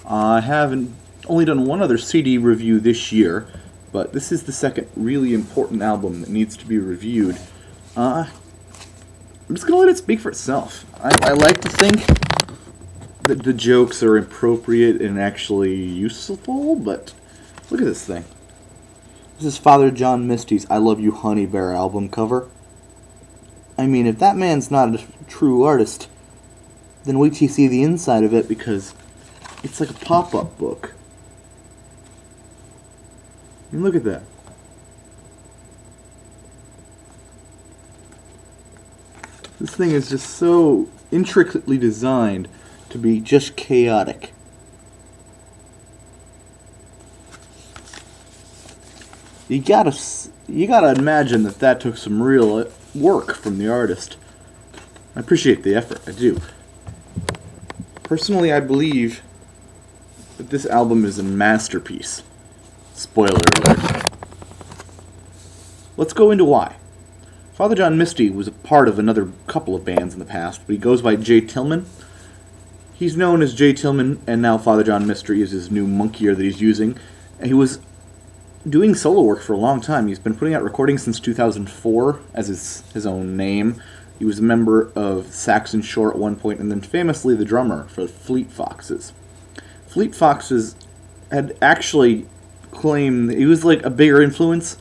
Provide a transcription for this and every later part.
I haven't only done one other CD review this year, but this is the second really important album that needs to be reviewed. I'm just gonna let it speak for itself. I like to think that the jokes are appropriate and actually useful, but look at this thing. This is Father John Misty's I Love You Honeybear album cover. I mean, if that man's not a true artist, then wait till you see the inside of it, because it's like a pop-up book. And look at that. This thing is just so intricately designed to be just chaotic. You gotta imagine that took some real work from the artist. I appreciate the effort, I do. Personally, I believe that this album is a masterpiece. Spoiler alert. Let's go into why. Father John Misty was a part of another couple of bands in the past, but he goes by Jay Tillman. He's known as Jay Tillman, and now Father John Misty is his new monkeyer that he's using. And he was doing solo work for a long time. He's been putting out recordings since 2004 as his own name. He was a member of Saxon Shore at one point, and then famously the drummer for Fleet Foxes. Fleet Foxes had actually claimed that he was like a bigger influence,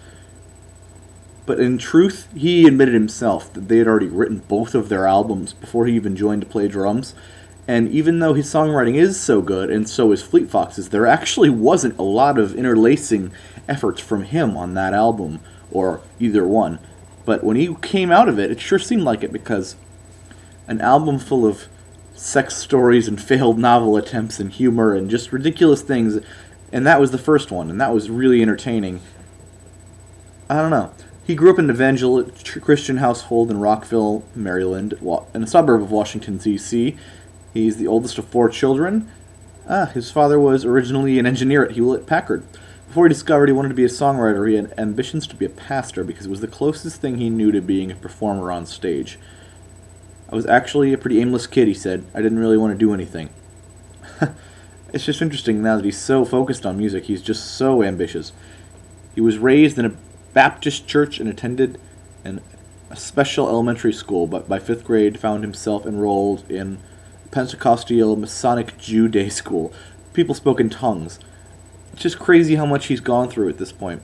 but in truth, he admitted himself that they had already written both of their albums before he even joined to play drums. And even though his songwriting is so good, and so is Fleet Foxes, there actually wasn't a lot of interlacing efforts from him on that album, or either one. But when he came out of it, it sure seemed like it, because an album full of sex stories and failed novel attempts and humor and just ridiculous things, and that was the first one, and that was really entertaining. I don't know. He grew up in an evangelical Christian household in Rockville, Maryland, in a suburb of Washington, D.C. He's the oldest of 4 children. His father was originally an engineer at Hewlett-Packard. Before he discovered he wanted to be a songwriter, he had ambitions to be a pastor because it was the closest thing he knew to being a performer on stage. I was actually a pretty aimless kid, he said. I didn't really want to do anything. It's just interesting now that he's so focused on music. He's just so ambitious. He was raised in a Baptist church and attended a special elementary school, but by 5th grade found himself enrolled in Pentecostal Masonic Jew day school. People spoke in tongues. It's just crazy how much he's gone through at this point.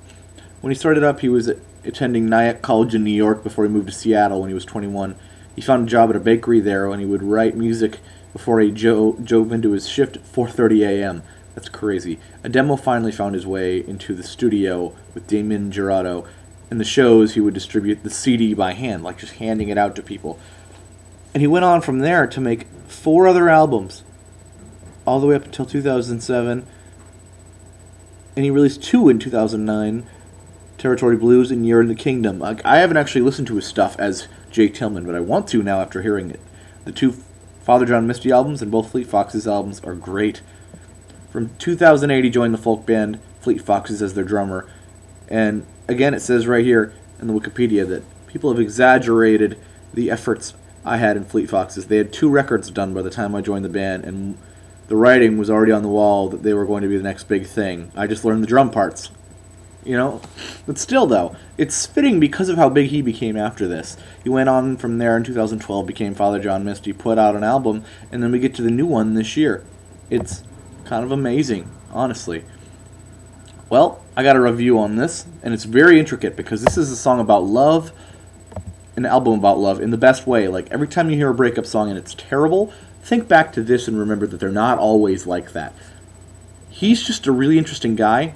When he started up, he was attending Nyack College in New York before he moved to Seattle when he was 21. He found a job at a bakery there, and he would write music before he drove into his shift at 4:30 a.m. That's crazy. A demo finally found his way into the studio with Damien Gerardo, and the shows he would distribute the CD by hand, like just handing it out to people. And he went on from there to make 4 other albums, all the way up until 2007, and he released 2 in 2009, Territory Blues and Year in the Kingdom. I haven't actually listened to his stuff as Jake Tillman, but I want to now after hearing it. The 2 Father John Misty albums and both Fleet Foxes albums are great. From 2008, he joined the folk band Fleet Foxes as their drummer. And again, it says right here in the Wikipedia that people have exaggerated the efforts I had in Fleet Foxes. They had 2 records done by the time I joined the band, and the writing was already on the wall that they were going to be the next big thing. I just learned the drum parts. You know? But still, though, it's fitting because of how big he became after this. He went on from there in 2012, became Father John Misty, put out an album, and then we get to the new one this year. It's kind of amazing, honestly. Well, I got a review on this, and it's very intricate because this is a song about love, an album about love, in the best way. Like, every time you hear a breakup song and it's terrible, think back to this and remember that they're not always like that. He's just a really interesting guy,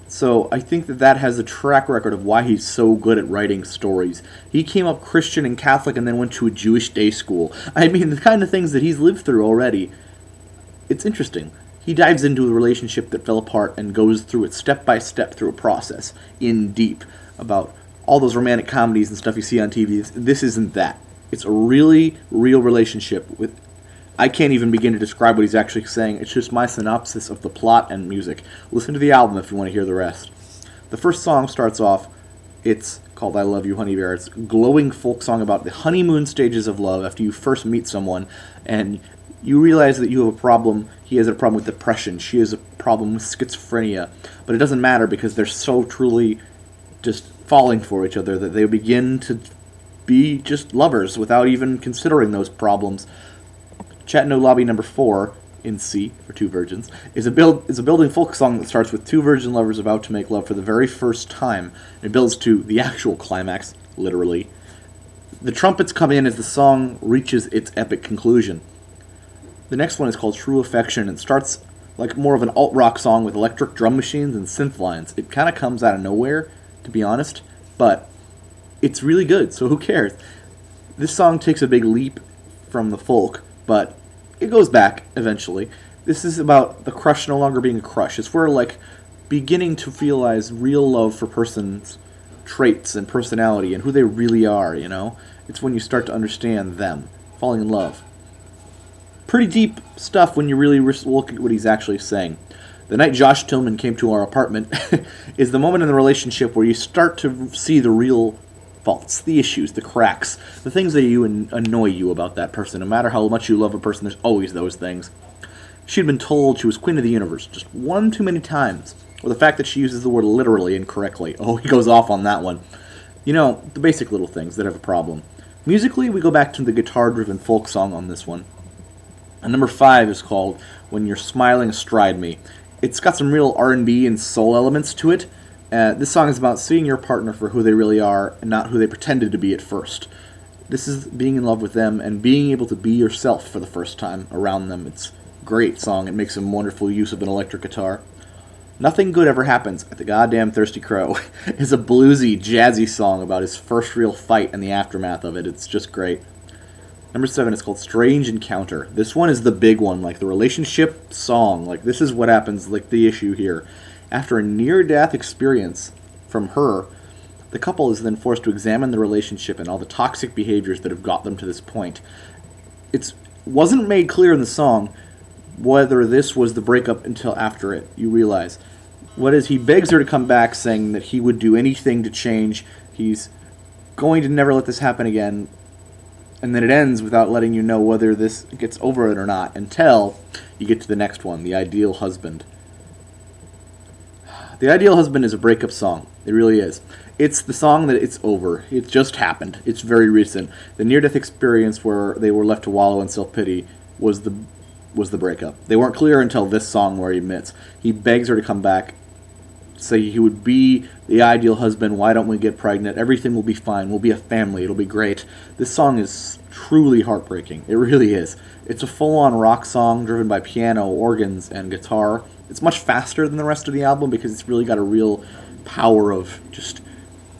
so I think that has a track record of why he's so good at writing stories. He came up Christian and Catholic and then went to a Jewish day school. I mean, the kind of things that he's lived through already. It's interesting. He dives into a relationship that fell apart and goes through it step by step through a process, in deep, about all those romantic comedies and stuff you see on TV. This isn't that. It's a really real relationship with... I can't even begin to describe what he's actually saying. It's just my synopsis of the plot and music. Listen to the album if you want to hear the rest. The first song starts off, it's called I Love You Honeybear. It's a glowing folk song about the honeymoon stages of love after you first meet someone, and You realize that you have a problem. He has a problem with depression. She has a problem with schizophrenia. But it doesn't matter because they're so truly just falling for each other that they begin to be just lovers without even considering those problems. Chattanooga Lobby number 4, in C, for Two Virgins, is a building folk song that starts with two virgin lovers about to make love for the very first time. It builds to the actual climax, literally. The trumpets come in as the song reaches its epic conclusion. The next one is called True Affection. It starts like more of an alt-rock song with electric drum machines and synth lines. It kind of comes out of nowhere, to be honest, but it's really good, so who cares? This song takes a big leap from the folk, but it goes back eventually. This is about the crush no longer being a crush. It's where, like, beginning to realize real love for person's traits and personality and who they really are, you know? It's when you start to understand them, falling in love. Pretty deep stuff when you really look at what he's actually saying. The night Josh Tillman came to our apartment is the moment in the relationship where you start to see the real faults, the issues, the cracks, the things that annoy you about that person. No matter how much you love a person, there's always those things. She'd been told she was queen of the universe just one too many times. Or the fact that she uses the word literally incorrectly. Oh, he goes off on that one. You know, the basic little things that have a problem. Musically, we go back to the guitar-driven folk song on this one. And number 5 is called When You're Smiling Astride Me. It's got some real R&B and soul elements to it. This song is about seeing your partner for who they really are and not who they pretended to be at first. This is being in love with them and being able to be yourself for the first time around them. It's a great song. It makes some wonderful use of an electric guitar. Nothing Good Ever Happens at the Goddamn Thirsty Crow is a bluesy, jazzy song about his first real fight and the aftermath of it. It's just great. Number 7 is called Strange Encounter. This one is the big one, like the relationship song. Like, this is what happens, like the issue here. After a near-death experience from her, the couple is then forced to examine the relationship and all the toxic behaviors that have got them to this point. It wasn't made clear in the song whether this was the breakup until after it, you realize. What is, he begs her to come back, saying that he would do anything to change. He's going to never let this happen again. And then it ends without letting you know whether this gets over it or not, until you get to the next one, The Ideal Husband. The Ideal Husband is a breakup song. It really is. It's the song that it's over. It just happened. It's very recent. The near-death experience where they were left to wallow in self-pity was the breakup. They weren't clear until this song where he admits. He begs her to come back, say he would be the ideal husband, why don't we get pregnant, everything will be fine, we'll be a family, it'll be great. This song is truly heartbreaking. It really is. It's a full-on rock song driven by piano, organs, and guitar. It's much faster than the rest of the album because it's really got a real power of just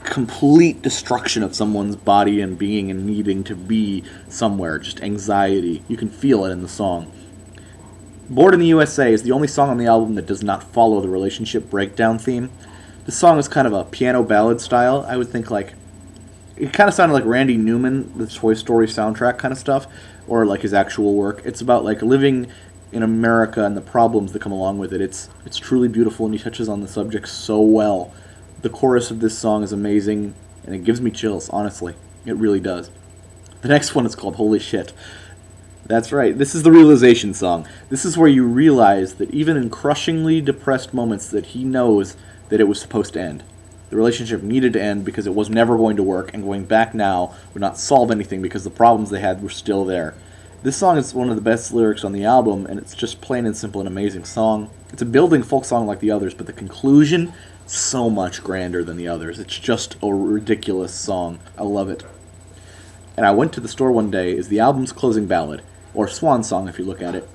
complete destruction of someone's body and being and needing to be somewhere, just anxiety. You can feel it in the song. Born in the USA is the only song on the album that does not follow the relationship breakdown theme. This song is kind of a piano ballad style. I would think like, it kind of sounded like Randy Newman, the Toy Story soundtrack kind of stuff, or like his actual work. It's about like living in America and the problems that come along with it. It's truly beautiful and he touches on the subject so well. The chorus of this song is amazing and it gives me chills, honestly. It really does. The next one is called Holy Shit. That's right, this is the realization song. This is where you realize that even in crushingly depressed moments that he knows that it was supposed to end. The relationship needed to end because it was never going to work, and going back now would not solve anything because the problems they had were still there. This song is one of the best lyrics on the album, and it's just plain and simple an amazing song. It's a building folk song like the others, but the conclusion, so much grander than the others. It's just a ridiculous song. I love it. And I Went to the Store One Day is the album's closing ballad, or swan song if you look at it.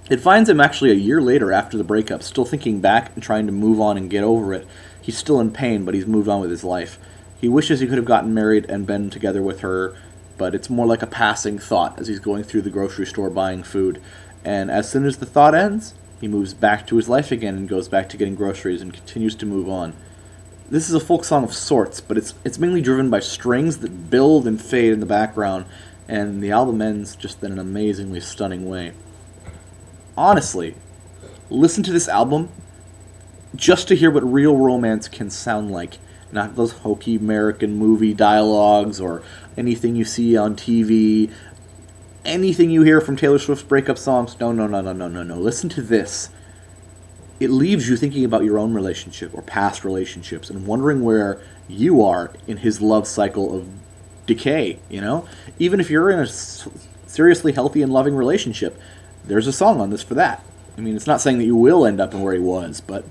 It finds him actually a year later after the breakup, still thinking back and trying to move on and get over it. He's still in pain, but he's moved on with his life. He wishes he could have gotten married and been together with her, but it's more like a passing thought as he's going through the grocery store buying food. And as soon as the thought ends, he moves back to his life again and goes back to getting groceries and continues to move on. This is a folk song of sorts, but it's mainly driven by strings that build and fade in the background, and the album ends just in an amazingly stunning way. Honestly, listen to this album just to hear what real romance can sound like. Not those hokey American movie dialogues or anything you see on TV. anything you hear from Taylor Swift's breakup songs, no. Listen to this. It leaves you thinking about your own relationship or past relationships and wondering where you are in his love cycle of decay, you know? Even if you're in a seriously healthy and loving relationship, there's a song on this for that. I mean, it's not saying that you will end up in where he was, but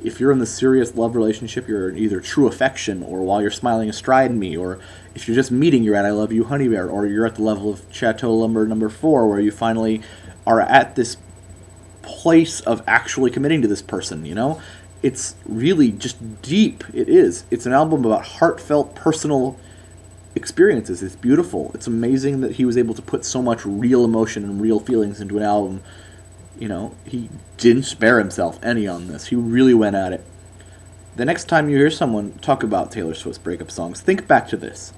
if you're in the serious love relationship, you're in either true affection or while you're smiling astride me, or if you're just meeting, you're at I Love You, Honeybear, or you're at the level of Chateau Lumber number 4 where you finally are at this place of actually committing to this person, you know? It's really just deep. It is. It's an album about heartfelt, personal experiences. It's beautiful. It's amazing that he was able to put so much real emotion and real feelings into an album. You know, he didn't spare himself any on this. He really went at it. The next time you hear someone talk about Taylor Swift's breakup songs, think back to this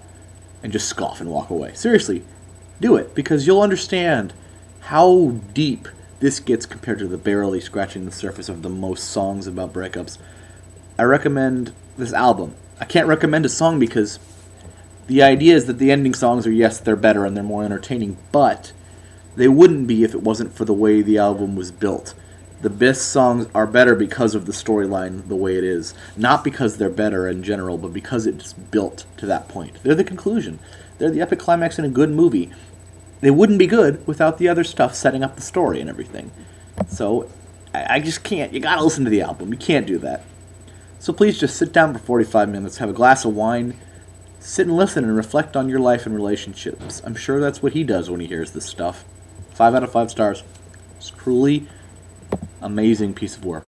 and just scoff and walk away. Seriously, do it, because you'll understand how deep this gets compared to the barely scratching the surface of the most songs about breakups. I recommend this album. I can't recommend a song because the idea is that the ending songs are, yes, they're better and they're more entertaining, but they wouldn't be if it wasn't for the way the album was built. The best songs are better because of the storyline the way it is. Not because they're better in general, but because it's built to that point. They're the conclusion. They're the epic climax in a good movie. They wouldn't be good without the other stuff setting up the story and everything. So, I just can't. You gotta listen to the album. You can't do that. So please just sit down for 45 minutes, have a glass of wine, sit and listen and reflect on your life and relationships. I'm sure that's what he does when he hears this stuff. 5 out of 5 stars. It's truly amazing piece of work.